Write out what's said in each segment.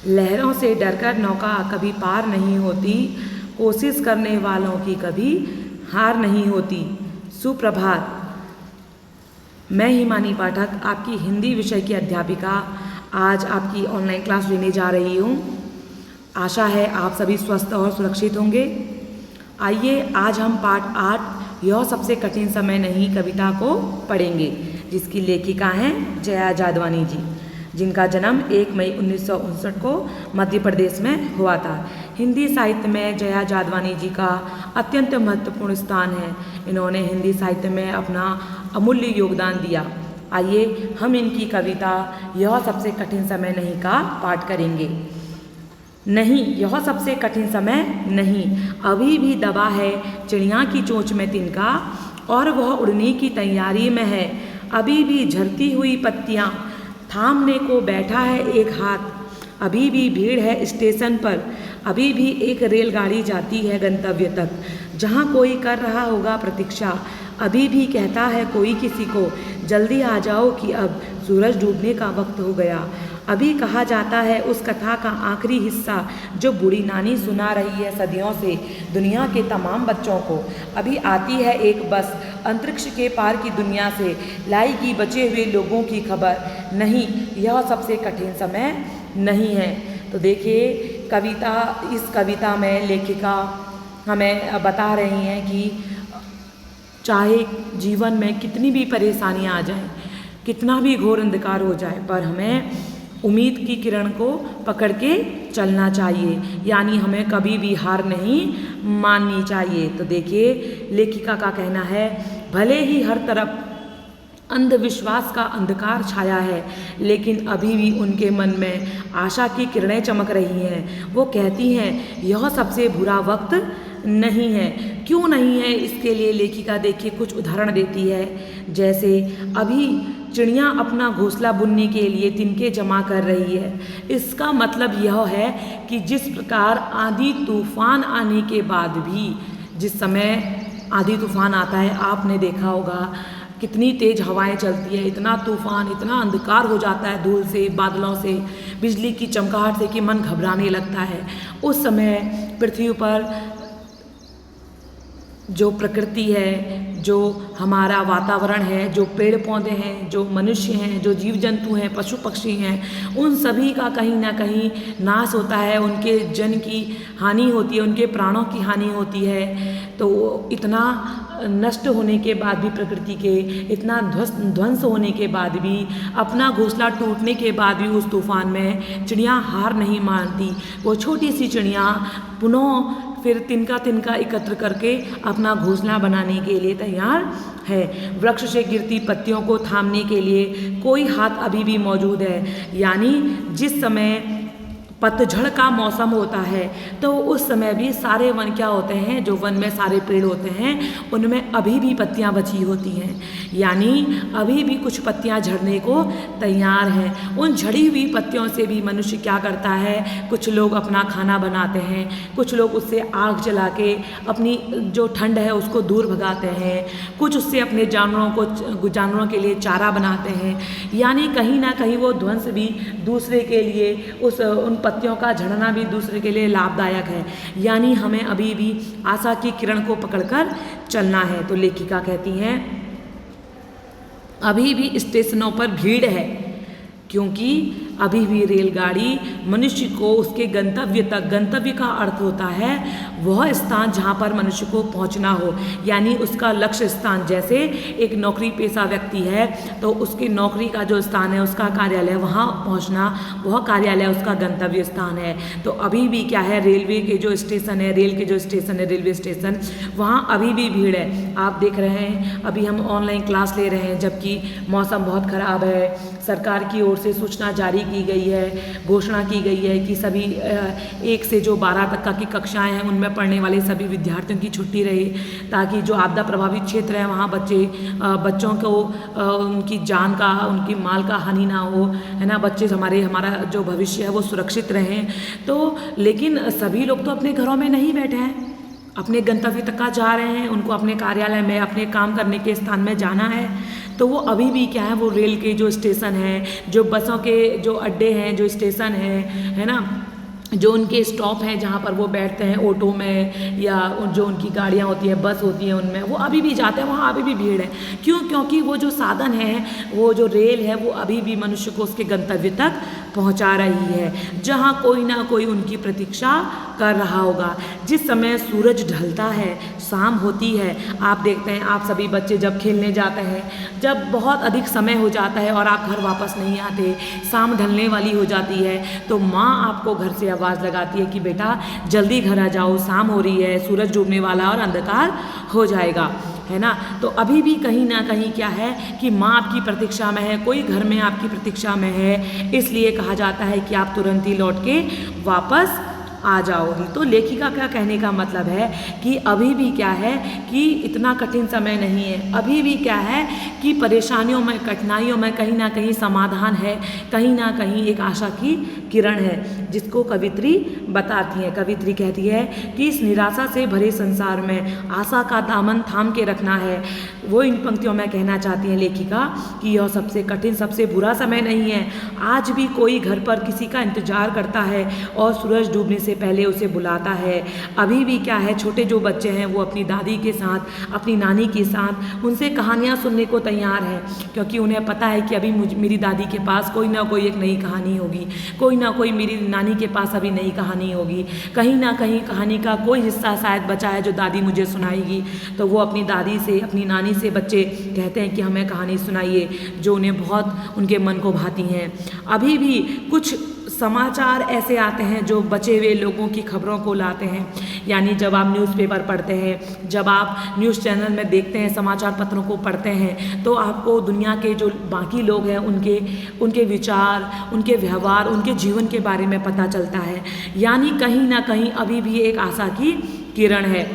लहरों से डरकर नौका कभी पार नहीं होती, कोशिश करने वालों की कभी हार नहीं होती। सुप्रभात, मैं हिमानी पाठक, आपकी हिंदी विषय की अध्यापिका, आज आपकी ऑनलाइन क्लास लेने जा रही हूँ। आशा है आप सभी स्वस्थ और सुरक्षित होंगे। आइए आज हम पाठ 8 यह सबसे कठिन समय नहीं कविता को पढ़ेंगे, जिसकी लेखिका हैं जया जादवानी जी, जिनका जन्म 1 मई 1959 को मध्य प्रदेश में हुआ था। हिंदी साहित्य में जया जादवानी जी का अत्यंत महत्वपूर्ण स्थान है। इन्होंने हिंदी साहित्य में अपना अमूल्य योगदान दिया। आइए हम इनकी कविता यह सबसे कठिन समय नहीं का पाठ करेंगे। नहीं, यह सबसे कठिन समय नहीं, अभी भी दबा है चिड़िया की चोंच में तिनका, और वह उड़ने की तैयारी में है। अभी भी झरती हुई पत्तियाँ थामने को बैठा है एक हाथ। अभी भी भीड़ है स्टेशन पर, अभी भी एक रेलगाड़ी जाती है गंतव्य तक, जहाँ कोई कर रहा होगा प्रतीक्षा। अभी भी कहता है कोई किसी को, जल्दी आ जाओ कि अब सूरज डूबने का वक्त हो गया। अभी कहा जाता है उस कथा का आखिरी हिस्सा जो बूढ़ी नानी सुना रही है सदियों से दुनिया के तमाम बच्चों को। अभी आती है एक बस अंतरिक्ष के पार की दुनिया से, लाएगी बचे हुए लोगों की खबर। नहीं, यह सबसे कठिन समय नहीं है। तो देखिए इस कविता में लेखिका हमें बता रही हैं कि चाहे जीवन में कितनी भी परेशानियां आ जाएं, कितना भी घोर अंधकार हो जाए, पर हमें उम्मीद की किरण को पकड़ के चलना चाहिए, यानी हमें कभी भी हार नहीं माननी चाहिए। तो देखिए लेखिका का कहना है, भले ही हर तरफ अंधविश्वास का अंधकार छाया है, लेकिन अभी भी उनके मन में आशा की किरणें चमक रही हैं। वो कहती हैं यह सबसे बुरा वक्त नहीं है। क्यों नहीं है, इसके लिए लेखिका देखिए कुछ उदाहरण देती है। जैसे अभी चिड़िया अपना घोंसला बुनने के लिए तिनके जमा कर रही है। इसका मतलब यह है कि जिस प्रकार आंधी तूफान आने के बाद भी, जिस समय आंधी तूफान आता है आपने देखा होगा कितनी तेज हवाएं चलती है, इतना तूफान, इतना अंधकार हो जाता है धूल से, बादलों से, बिजली की चमकाहट से कि मन घबराने लगता है। उस समय पृथ्वी पर जो प्रकृति है, जो हमारा वातावरण है, जो पेड़ पौधे हैं, जो मनुष्य हैं, जो जीव जंतु हैं, पशु पक्षी हैं, उन सभी का कहीं ना कहीं नाश होता है, उनके जन की हानि होती है, उनके प्राणों की हानि होती है। तो इतना नष्ट होने के बाद भी, प्रकृति के इतना ध्वंस होने के बाद भी, अपना घोंसला टूटने के बाद भी उस तूफान में चिड़िया हार नहीं मानती। वो छोटी सी चिड़िया पुनः फिर तिनका तिनका एकत्र करके अपना घोंसला बनाने के लिए तैयार है। वृक्ष से गिरती पत्तियों को थामने के लिए कोई हाथ अभी भी मौजूद है। यानी जिस समय पतझड़ का मौसम होता है तो उस समय भी सारे वन क्या होते हैं, जो वन में सारे पेड़ होते हैं उनमें अभी भी पत्तियां बची होती हैं, यानी अभी भी कुछ पत्तियां झड़ने को तैयार हैं। उन झड़ी हुई पत्तियों से भी मनुष्य क्या करता है, कुछ लोग अपना खाना बनाते हैं, कुछ लोग उससे आग जला के अपनी जो ठंड है उसको दूर भगाते हैं, कुछ उससे अपने जानवरों के लिए चारा बनाते हैं। यानी कहीं ना कहीं वो ध्वंस भी दूसरे के लिए, उन पत्तियों का झड़ना भी दूसरे के लिए लाभदायक है। यानी हमें अभी भी आशा की किरण को पकड़कर चलना है। तो लेखिका कहती हैं अभी भी स्टेशनों पर भीड़ है, क्योंकि अभी भी रेलगाड़ी मनुष्य को उसके गंतव्य तक, गंतव्य का अर्थ होता है वह स्थान जहाँ पर मनुष्य को पहुँचना हो, यानी उसका लक्ष्य स्थान। जैसे एक नौकरी पेशा व्यक्ति है तो उसकी नौकरी का जो स्थान है, उसका कार्यालय, वहाँ पहुँचना, वह कार्यालय उसका गंतव्य स्थान है। तो अभी भी क्या है, रेलवे के जो स्टेशन है, रेल के जो स्टेशन है, रेलवे स्टेशन, वहाँ अभी भी भीड़ है। आप देख रहे हैं अभी हम ऑनलाइन क्लास ले रहे हैं, जबकि मौसम बहुत ख़राब है। सरकार की ओर से सूचना जारी की गई है, घोषणा की गई है कि सभी 1 से जो 12 तक की कक्षाएं हैं उनमें पढ़ने वाले सभी विद्यार्थियों की छुट्टी रहे, ताकि जो आपदा प्रभावित क्षेत्र है वहाँ बच्चों को उनकी जान का, उनकी माल का हानि ना हो, है ना, बच्चे हमारा जो भविष्य है वो सुरक्षित रहें। तो लेकिन सभी लोग तो अपने घरों में नहीं बैठे हैं, अपने गंतव्य तक का जा रहे हैं, उनको अपने कार्यालय में, अपने काम करने के स्थान में जाना है। तो वो अभी भी क्या है, वो रेल के जो स्टेशन हैं, जो बसों के जो अड्डे हैं, जो स्टेशन हैं, है ना, जो उनके स्टॉप हैं जहाँ पर वो बैठते हैं ऑटो में या जो उनकी गाड़ियाँ होती हैं, बस होती हैं, उनमें वो अभी भी जाते हैं, वहाँ अभी भी भीड़ है। क्यों? क्योंकि वो जो साधन है, वो जो रेल है, वो अभी भी मनुष्य को उसके गंतव्य तक पहुँचा रही है, जहाँ कोई ना कोई उनकी प्रतीक्षा कर रहा होगा। जिस समय सूरज ढलता है, शाम होती है, आप देखते हैं, आप सभी बच्चे जब खेलने जाते हैं, जब बहुत अधिक समय हो जाता है और आप घर वापस नहीं आते, शाम ढलने वाली हो जाती है, तो माँ आपको घर से आवाज़ लगाती है कि बेटा जल्दी घर आ जाओ, शाम हो रही है, सूरज डूबने वाला और अंधकार हो जाएगा, है ना। तो अभी भी कहीं ना कहीं क्या है कि माँ आपकी प्रतीक्षा में है, कोई घर में आपकी प्रतीक्षा में है, इसलिए कहा जाता है कि आप तुरंत ही लौट के वापस आ जाओगी। तो लेखिका का कहने का मतलब है कि अभी भी क्या है कि इतना कठिन समय नहीं है, अभी भी क्या है कि परेशानियों में, कठिनाइयों में कहीं ना कहीं समाधान है, कहीं ना कहीं एक आशा की किरण है, जिसको कवित्री बताती है। कवित्री कहती है कि इस निराशा से भरे संसार में आशा का दामन थाम के रखना है। वो इन पंक्तियों में कहना चाहती हैं लेखिका कि यह सबसे कठिन, सबसे बुरा समय नहीं है। आज भी कोई घर पर किसी का इंतजार करता है और सूरज डूबने से पहले उसे बुलाता है। अभी भी क्या है, छोटे जो बच्चे हैं वो अपनी दादी के साथ, अपनी नानी के साथ उनसे कहानियाँ सुनने को तैयार हैं, क्योंकि उन्हें पता है कि अभी मेरी दादी के पास कोई ना कोई एक नई कहानी होगी, कोई ना कोई मेरी नानी के पास अभी नई कहानी होगी, कहीं ना कहीं कहानी का कोई हिस्सा शायद बचा है जो दादी मुझे सुनाएगी। तो वो अपनी दादी से, अपनी नानी से बच्चे कहते हैं कि हमें कहानी सुनाइए, जो उन्हें बहुत उनके मन को भाती हैं। अभी भी कुछ समाचार ऐसे आते हैं जो बचे हुए लोगों की खबरों को लाते हैं, यानी जब आप न्यूज़पेपर पढ़ते हैं, जब आप न्यूज़ चैनल में देखते हैं, समाचार पत्रों को पढ़ते हैं, तो आपको दुनिया के जो बाकी लोग हैं उनके विचार, उनके व्यवहार, उनके जीवन के बारे में पता चलता है। यानी कहीं ना कहीं अभी भी एक आशा की किरण है।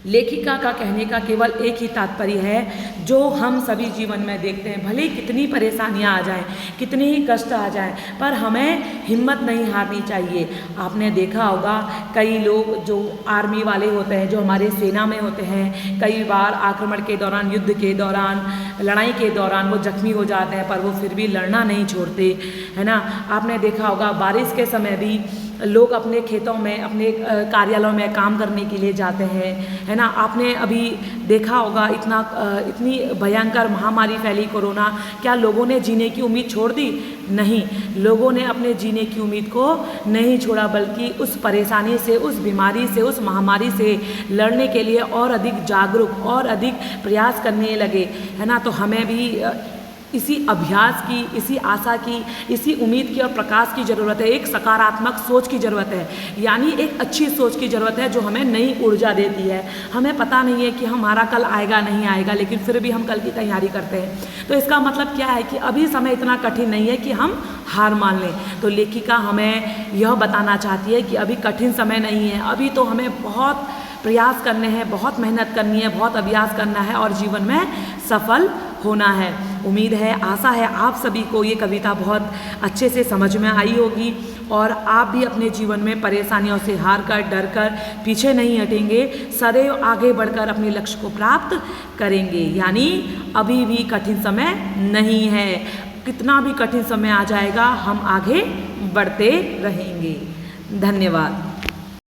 लेखिका का कहने का केवल एक ही तात्पर्य है, जो हम सभी जीवन में देखते हैं, भले कितनी परेशानियां आ जाएं, कितने ही कष्ट आ जाएं, पर हमें हिम्मत नहीं हारनी चाहिए। आपने देखा होगा कई लोग जो आर्मी वाले होते हैं, जो हमारे सेना में होते हैं, कई बार आक्रमण के दौरान, युद्ध के दौरान, लड़ाई के दौरान वो जख्मी हो जाते हैं, पर वो फिर भी लड़ना नहीं छोड़ते, है ना। आपने देखा होगा बारिश के समय भी लोग अपने खेतों में, अपने कार्यालयों में काम करने के लिए जाते हैं, है ना। आपने अभी देखा होगा इतनी भयंकर महामारी फैली कोरोना, क्या लोगों ने जीने की उम्मीद छोड़ दी? नहीं, लोगों ने अपने जीने की उम्मीद को नहीं छोड़ा, बल्कि उस परेशानी से, उस बीमारी से, उस महामारी से लड़ने के लिए और अधिक जागरूक और अधिक प्रयास करने लगे, है ना। तो हमें भी इसी अभ्यास की, इसी आशा की, इसी उम्मीद की और प्रकाश की ज़रूरत है। एक सकारात्मक सोच की ज़रूरत है, यानी एक अच्छी सोच की ज़रूरत है जो हमें नई ऊर्जा देती है। हमें पता नहीं है कि हमारा कल आएगा नहीं आएगा, लेकिन फिर भी हम कल की तैयारी करते हैं। तो इसका मतलब क्या है कि अभी समय इतना कठिन नहीं है कि हम हार मान लें। तो लेखिका हमें यह बताना चाहती है कि अभी कठिन समय नहीं है, अभी तो हमें बहुत प्रयास करने हैं, बहुत मेहनत करनी है, बहुत अभ्यास करना है और जीवन में सफल होना है। उम्मीद है, आशा है आप सभी को ये कविता बहुत अच्छे से समझ में आई होगी और आप भी अपने जीवन में परेशानियों से हार कर, डर कर पीछे नहीं हटेंगे, सदैव आगे बढ़कर अपने लक्ष्य को प्राप्त करेंगे। यानी अभी भी कठिन समय नहीं है, कितना भी कठिन समय आ जाएगा, हम आगे बढ़ते रहेंगे। धन्यवाद।